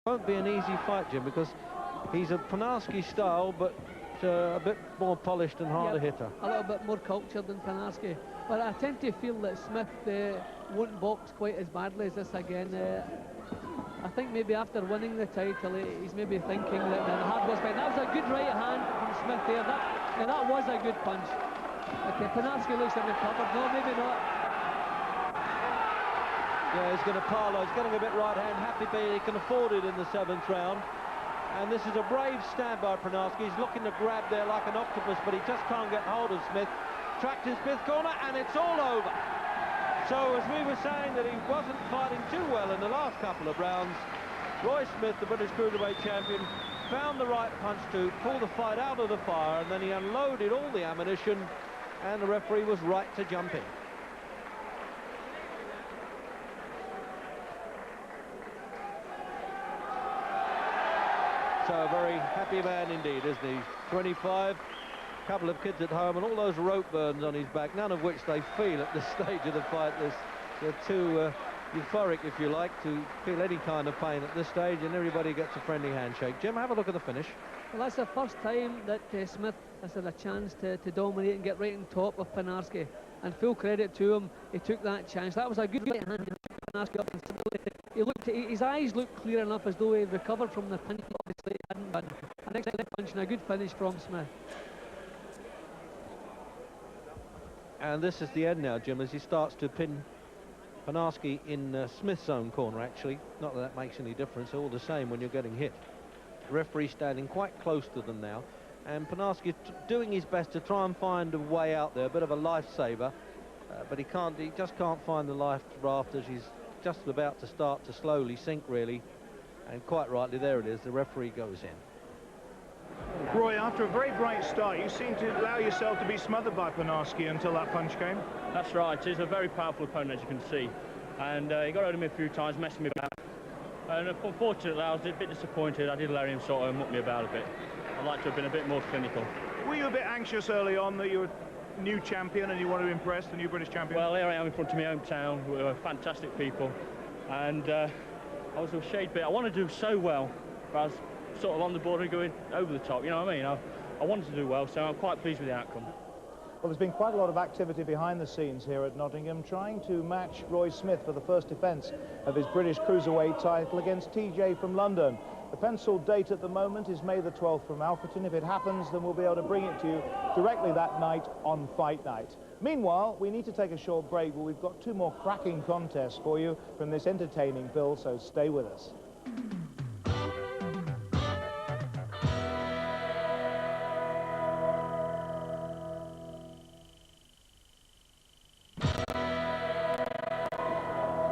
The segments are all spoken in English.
Won't be an easy fight, Jim, because he's a Panarski style, but a bit more polished and harder hitter. A little bit more cultured than Panarski. But I tend to feel that Smith won't box quite as badly as this again. I think maybe after winning the title, he's maybe thinking that the hard was fight. That was a good right hand from Smith there. That was a good punch. Okay, Panarski looks to have recovered. No, maybe not. Yeah, he's going to parlour. He's getting a bit right hand. Happy he can afford it in the 7th round. And this is a brave stand by Panarski. He's looking to grab there like an octopus, but he just can't get hold of Smith. Tracked in Smith's corner, and it's all over. So, as we were saying that he wasn't fighting too well in the last couple of rounds, Roy Smith, the British Cruiserweight champion, found the right punch to pull the fight out of the fire, and then he unloaded all the ammunition, and the referee was right to jump in. So a very happy man indeed, isn't he? 25, a couple of kids at home, and all those rope burns on his back, none of which they feel at this stage of the fight. They're too euphoric, if you like, to feel any kind of pain at this stage, and everybody gets a friendly handshake. Jim, have a look at the finish. Well, that's the first time that Smith has had a chance to dominate and get right on top of Panarski. And full credit to him, he took that chance. That was a good right hand. Panarski up and his eyes looked clear enough as though he recovered from the punch. Obviously, he hadn't done. An excellent punch and a good finish from Smith. And this is the end now, Jim, as he starts to pin Panarski in Smith's own corner, actually. Not that makes any difference, all the same when you're getting hit. The referee standing quite close to them now, and Panarski doing his best to try and find a way out there, a bit of a lifesaver, but he just can't find the life raft as he's just about to start to slowly sink, really. And quite rightly, there it is, the referee goes in. Roy, after a very bright start, you seem to allow yourself to be smothered by Panarski until that punch came. That's right, he's a very powerful opponent, as you can see. And he got over me a few times, messing me about. And unfortunately, I was a bit disappointed. I did allow him sort of muck me about a bit. I'd like to have been a bit more clinical. Were you a bit anxious early on that you were new champion and you want to impress the new British champion? Well, here I am in front of my hometown. We're fantastic people. And I was a shade bit. I want to do so well, but I was sort of on the border going over the top, you know what I mean? I wanted to do well, so I'm quite pleased with the outcome. Well, there's been quite a lot of activity behind the scenes here at Nottingham, trying to match Roy Smith for the first defence of his British Cruiserweight title against TJ from London. The penciled date at the moment is May the 12th from Alfreton. If it happens, then we'll be able to bring it to you directly that night on Fight Night. Meanwhile, we need to take a short break, but we've got two more cracking contests for you from this entertaining bill, so stay with us.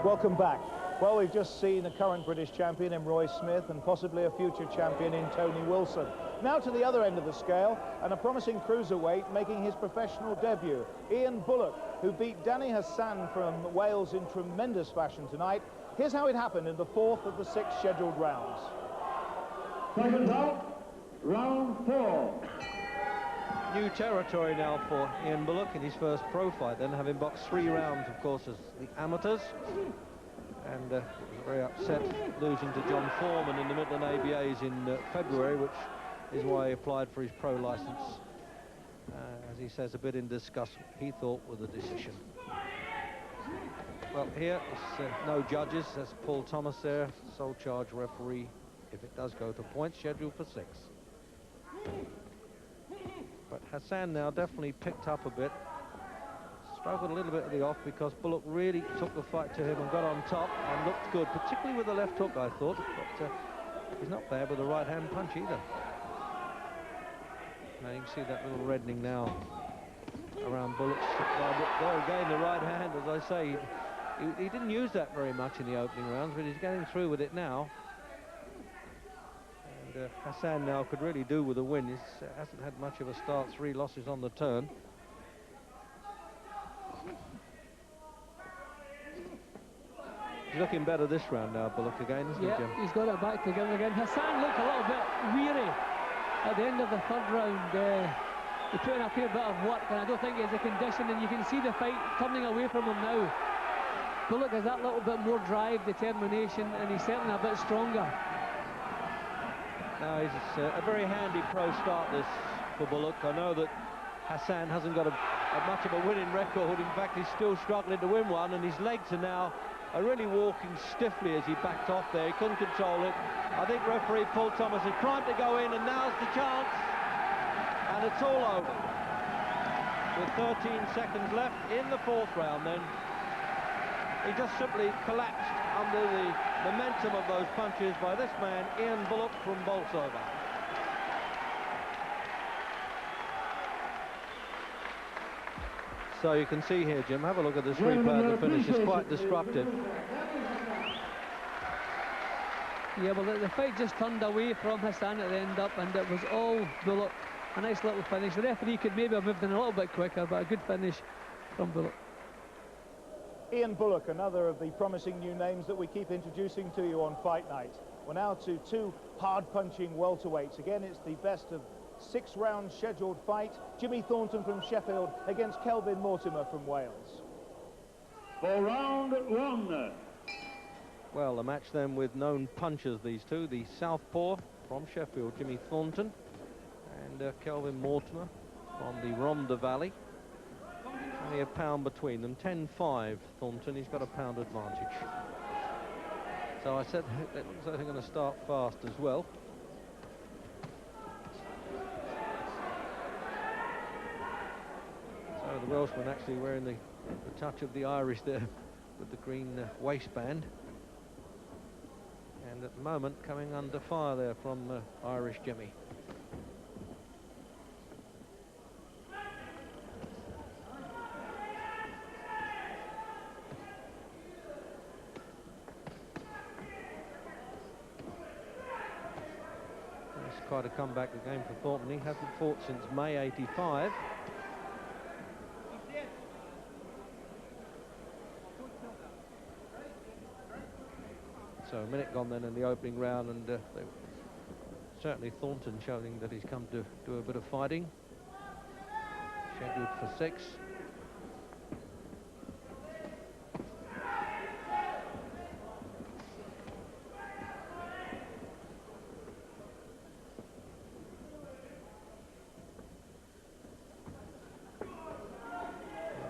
Welcome back. Well, we've just seen a current British champion in Roy Smith and possibly a future champion in Tony Wilson. Now to the other end of the scale, and a promising cruiserweight making his professional debut, Ian Bullock, who beat Danny Hassan from Wales in tremendous fashion tonight. Here's how it happened in the 4th of the 6 scheduled rounds. Second out, round 4. New territory now for Ian Bullock in his first pro fight, then having boxed 3 rounds, of course, as the amateurs. And was very upset losing to John Foreman in the Midland ABAs in February, which is why he applied for his pro license. As he says, a bit in disgust, he thought, with the decision. Well, here is no judges. That's Paul Thomas there, sole charge referee. If it does go to points, scheduled for 6. But Hassan now definitely picked up a bit. Struggled a little bit at the off because Bullock really took the fight to him and got on top and looked good, particularly with the left hook, I thought. But he's not bad with the right-hand punch either. Now you can see that little reddening now around Bullock's. There again, the right hand, as I say. He didn't use that very much in the opening rounds, but he's getting through with it now. And Hassan now could really do with a win. He hasn't had much of a start, 3 losses on the turn. He's looking better this round now, Bullock, again, isn't he, Jim? He's got it back together again. Hassan looked a little bit weary at the end of the 3rd round. He put in a fair bit of work, and I don't think he has a condition, and you can see the fight turning away from him now. Bullock has that little bit more drive, determination, and he's certainly a bit stronger. No, it's a very handy pro start this for Bullock. I know that Hassan hasn't got a much of a winning record. In fact, he's still struggling to win one, and his legs are really walking stiffly as he backed off there. He couldn't control it. I think referee Paul Thomas is primed to go in, and now's the chance. And it's all over. With 13 seconds left in the fourth round then. He just simply collapsed under the momentum of those punches by this man, Ian Bullock from Bolsover. So you can see here, Jim, have a look at this replay of the finish. It's quite disruptive. Yeah, well, the fight just turned away from Hassan at the end up, and it was all Bullock. A nice little finish. The referee could maybe have moved in a little bit quicker, but a good finish from Bullock. Ian Bullock, another of the promising new names that we keep introducing to you on Fight Night. We're now to two hard-punching welterweights. Again, it's the best of 6-round scheduled fight. Jimmy Thornton from Sheffield against Kelvin Mortimer from Wales. For round one. Well, a match then with known punchers, these two. The southpaw from Sheffield, Jimmy Thornton, and Kelvin Mortimer from the Rhondda Valley. Only a pound between them. 10-5 Thornton. He's got a pound advantage. So I said it looks like they're going to start fast as well. So the Welshman actually wearing the touch of the Irish there with the green waistband. And at the moment coming under fire there from Irish Jimmy. It's quite a comeback again for Thornton. He hasn't fought since May '85. So a minute gone then in the opening round, and certainly Thornton showing that he's come to do a bit of fighting. Scheduled for 6.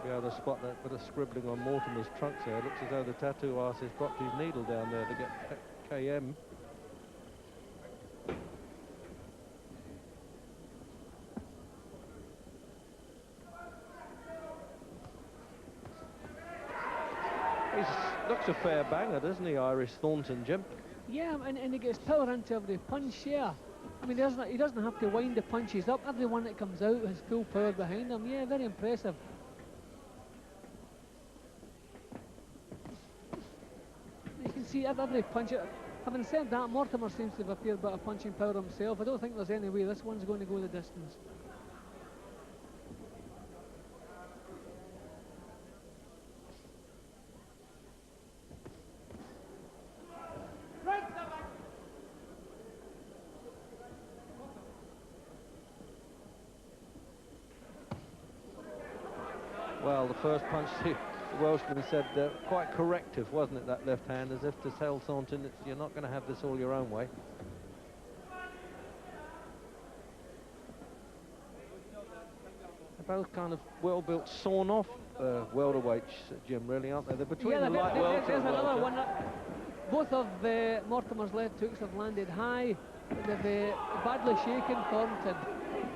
Able to spot that bit of scribbling on Mortimer's trunks there. It looks as though the tattoo artist has dropped his needle down there to get KM. He looks a fair banger, doesn't he, Irish Thornton, Jim? Yeah, and he gets power into every punch, yeah. I mean, he doesn't have to wind the punches up. Every one that comes out has full power behind him. Yeah, very impressive. See every punch. Having said that, Mortimer seems to have a fair bit of punching power himself. I don't think there's any way this one's going to go the distance. Well, the first punch the Welshman said quite corrective, wasn't it, that left hand, as if to tell Thornton you're not going to have this all your own way. They're both kind of well-built, sawn-off welterweights, Jim, really, aren't they? They're between the light welter there's and another welter. one. Both of Mortimer's left hooks have landed high. They've badly shaken Thornton.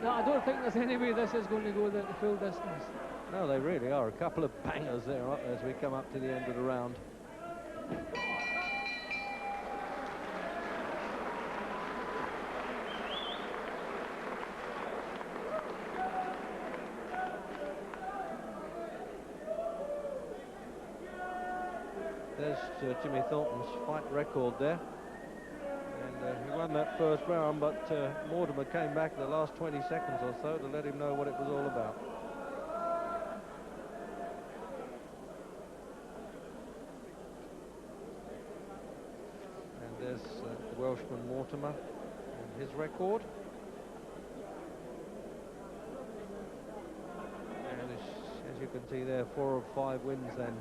No, I don't think there's any way this is going to go the full distance. No, they really are. A couple of bangers there, aren't there, as we come up to the end of the round. There's Jimmy Thornton's fight record there. And he won that first round, but Mortimer came back in the last 20 seconds or so to let him know what it was all about. There's the Welshman Mortimer and his record. And as you can see there, 4 of 5 wins then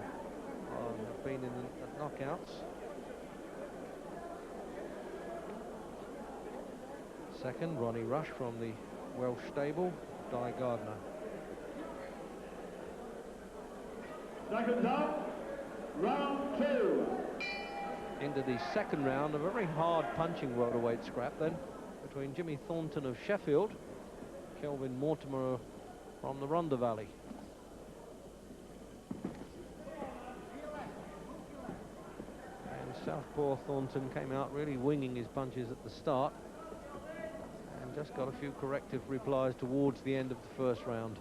have been in the knockouts. second, Ronnie Rush from the Welsh stable, Di Gardner. Seconds up, round 2. Into the second round, a very hard punching welterweight scrap then, between Jimmy Thornton of Sheffield, Kelvin Mortimer from the Rhondda Valley. And Southpaw Thornton came out really winging his punches at the start, and just got a few corrective replies towards the end of the first round.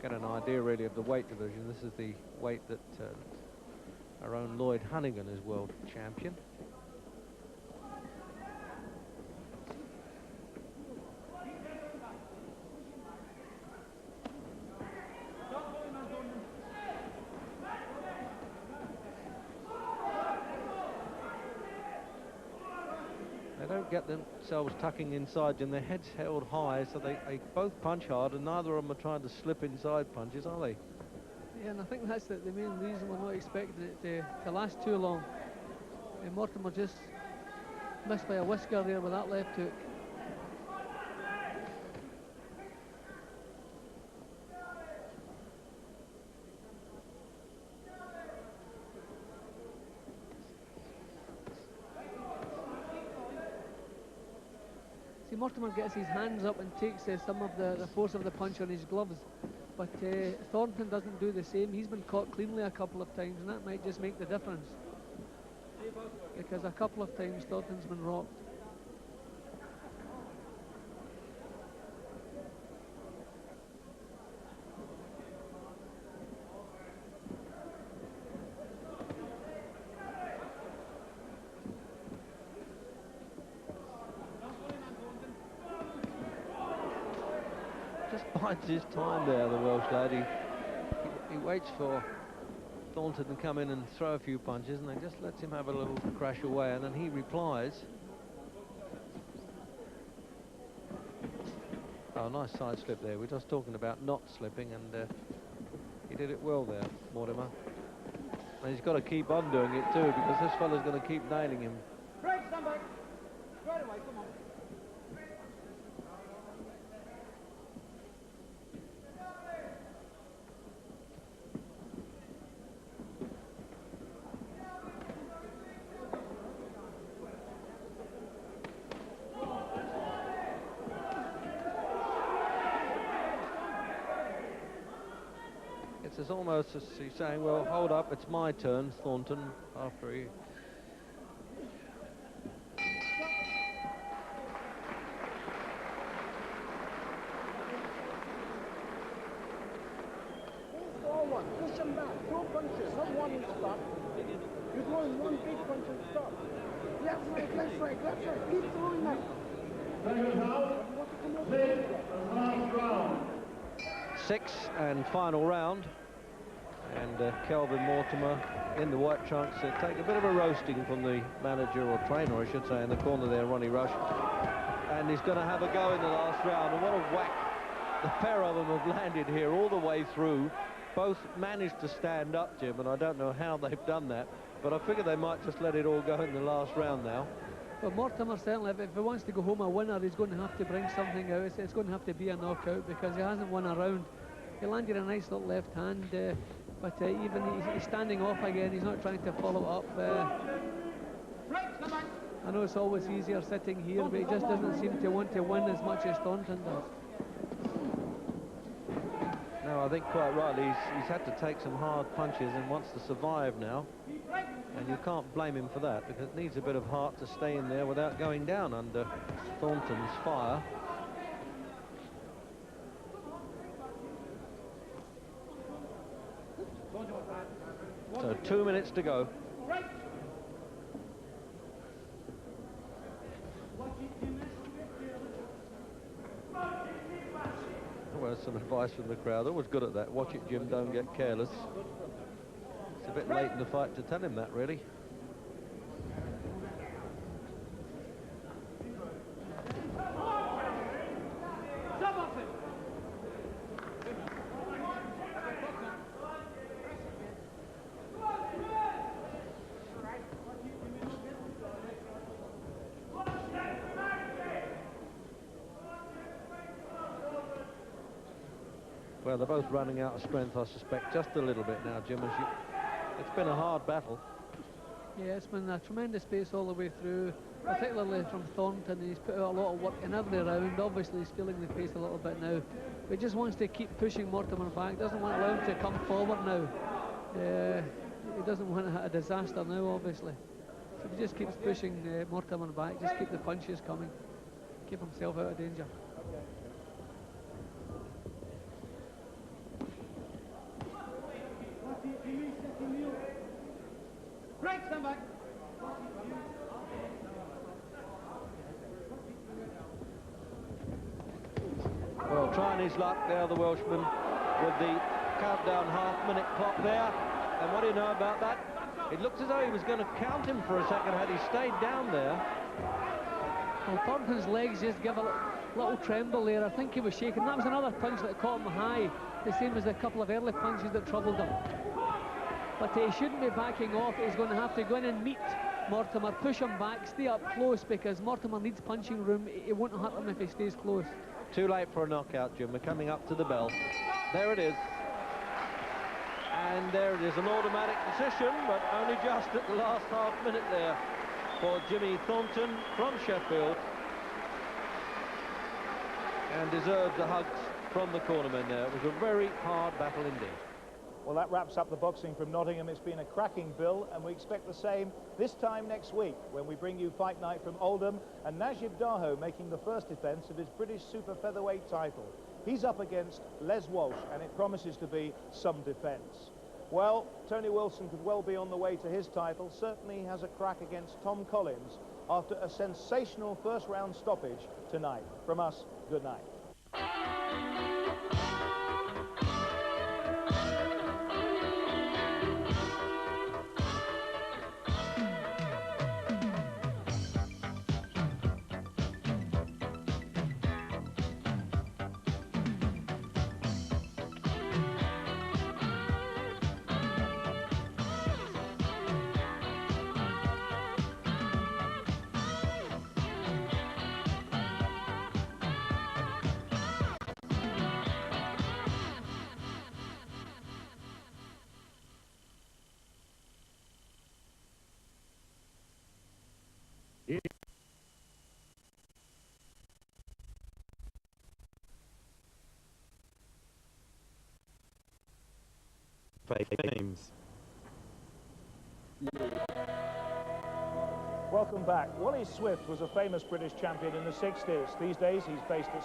Get an idea really of the weight division. This is the weight that our own Lloyd Hannigan is world champion. They don't get themselves tucking inside, and their heads held high, so they both punch hard, and neither of them are trying to slip inside punches, are they? Yeah, and I think that's the main reason we're not expecting it to last too long. And Mortimer just missed by a whisker there with that left hook. See, Mortimer gets his hands up and takes some of the force of the punch on his gloves, but Thornton doesn't do the same. He's been caught cleanly a couple of times, and that might just make the difference, because a couple of times Thornton's been rocked. Bides his time there, the Welsh lad. He waits for Thornton to come in and throw a few punches, and then just lets him have a little crash away, and then he replies. Oh, nice side slip there. We're just talking about not slipping, and he did it well there, Mortimer. And he's got to keep on doing it too, because this fella's going to keep nailing him. Right, stand back. Right away, come on. It's almost as he's saying, well, hold up, it's my turn, Thornton, after he... Forward, push him back, 2 punches, not one stop. You're throwing one big punch and stop. Left, right, keep throwing that. Seconds out, 6th and last round. Sixth and final round, and Kelvin Mortimer in the white trunks take a bit of a roasting from the manager, or trainer I should say, in the corner there, Ronnie Rush, and he's going to have a go in the last round. And what a whack the pair of them have landed here all the way through. Both managed to stand up, Jim, and I don't know how they've done that, but I figure they might just let it all go in the last round now. But Mortimer certainly, if he wants to go home a winner, he's going to have to bring something out. It's going to have to be a knockout, because he hasn't won a round. He landed a nice little left hand, but even he's standing off again. He's not trying to follow up. I know it's always easier sitting here, but he just doesn't seem to want to win as much as Thornton does. No, I think quite rightly, he's had to take some hard punches and wants to survive now. And you can't blame him for that, because it needs a bit of heart to stay in there without going down under Thornton's fire. So 2 minutes to go. Well, some advice from the crowd. Always good at that. Watch it, Jim, don't get careless. It's a bit late in the fight to tell him that, really. Well, they're both running out of strength, I suspect, just a little bit now, Jim. It's been a hard battle. Yeah, it's been a tremendous pace all the way through, particularly from Thornton. He's put out a lot of work in every round. Obviously, he's feeling the pace a little bit now. But he just wants to keep pushing Mortimer back. Doesn't want to allow him to come forward now. He doesn't want to hit a disaster now, obviously. So he just keeps pushing Mortimer back. Just keep the punches coming. Keep himself out of danger. Right, stand back. Well, trying his luck there, the Welshman, with the countdown half-minute clock there. And what do you know about that? It looked as though he was going to count him for a second had he stayed down there. Well, Thornton's legs just give a little tremble there. I think he was shaking. That was another punch that caught him high, the same as a couple of early punches that troubled him. But he shouldn't be backing off. He's going to have to go in and meet Mortimer, push him back, stay up close, because Mortimer needs punching room. It won't hurt him if he stays close. Too late for a knockout, Jim. We're coming up to the bell. There it is. And there it is, an automatic decision, but only just at the last half minute there for Jimmy Thornton from Sheffield. And deserved the hugs from the cornermen there. It was a very hard battle indeed. Well, that wraps up the boxing from Nottingham. It's been a cracking bill, and we expect the same this time next week when we bring you Fight Night from Oldham and Najib Daho making the first defence of his British super featherweight title. He's up against Les Walsh, and it promises to be some defence. Well, Tony Wilson could well be on the way to his title. Certainly he has a crack against Tom Collins after a sensational first-round stoppage tonight. From us, good night. Games. Welcome back. Wally Swift was a famous British champion in the 60s. These days he's based at